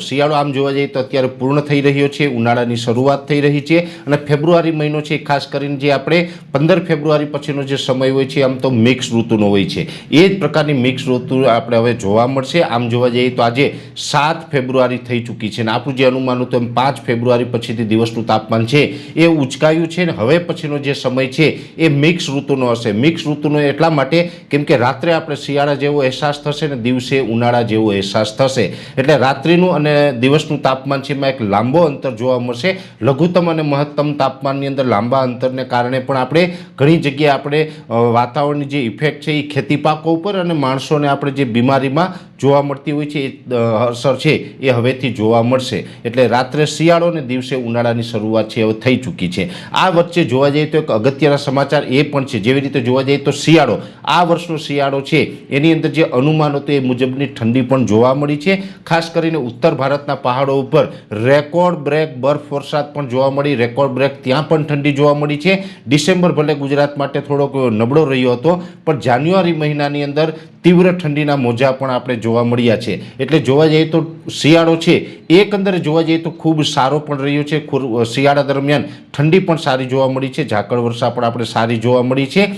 શિયાળો આમ જોવા જઈએ તો અત્યારે પૂર્ણ થઈ રહ્યો છે, ઉનાળાની શરૂઆત થઈ રહી છે અને ફેબ્રુઆરી મહિનો છે, ખાસ કરીને જે આપણે 15 ફેબ્રુઆરી પછીનો જે સમય હોય છે આમ તો મિક્સ ઋતુનો હોય છે, એ જ પ્રકારની મિક્સ ઋતુ આપણે હવે જોવા મળશે. આમ જોવા જઈએ તો આજે 7 ફેબ્રુઆરી થઈ ચૂકી છે અને આપણું જે અનુમાન હતું એમ 5 ફેબ્રુઆરી પછીથી દિવસનું તાપમાન છે એ ઉચકાયું છે ને હવે પછીનો જે સમય છે એ મિક્સ ઋતુનો હશે. મિક્સ ઋતુનો એટલા માટે કેમ કે રાત્રે આપણે શિયાળા જેવો અહેસાસ થશે ને દિવસે ઉનાળા જેવો અહેસાસ થશે, એટલે રાત્રિનું અને દિવસનું તાપમાન છે એમાં એક લાંબો અંતર જોવા મળશે. લઘુત્તમ અને મહત્તમ તાપમાનની અંદર લાંબા અંતરને કારણે પણ આપણે ઘણી જગ્યાએ આપણે વાતાવરણની જે ઇફેક્ટ છે એ ખેતી પાકો ઉપર અને માણસોને આપણે જે બીમારીમાં જોવા મળતી હોય છે એ અસર છે એ હવેથી જોવા મળશે. એટલે રાત્રે શિયાળો અને દિવસે ઉનાળાની શરૂઆત છે હવે થઈ ચૂકી છે. આ વચ્ચે જોવા જઈએ તો એક અગત્યના સમાચાર એ પણ છે, જેવી રીતે જોવા જઈએ તો શિયાળો, આ વર્ષનો શિયાળો છે એની અંદર જે અનુમાન હતું એ મુજબની ઠંડી પણ જોવા મળી છે. ખાસ કરીને ઉત્તર ભારતના પહાડો ઉપર રેકોર્ડ બ્રેક બરફ વરસાદ પણ જોવા મળી, રેકોર્ડ બ્રેક ત્યાં પણ ઠંડી જોવા મળી છે. ડિસેમ્બર ભલે ગુજરાત માટે થોડોક નબળો રહ્યો હતો પણ જાન્યુઆરી મહિનાની અંદર તીવ્ર ઠંડીના મોજા પણ આપણે જોવા મળ્યા છે. એટલે જોવા જઈએ તો શિયાળો છે એકંદરે જોવા જઈએ તો ખૂબ સારો પણ રહ્યો છે. શિયાળા દરમિયાન ઠંડી પણ સારી જોવા મળી છે, ઝાકળ વર્ષા પણ આપણે સારી જોવા મળી છે.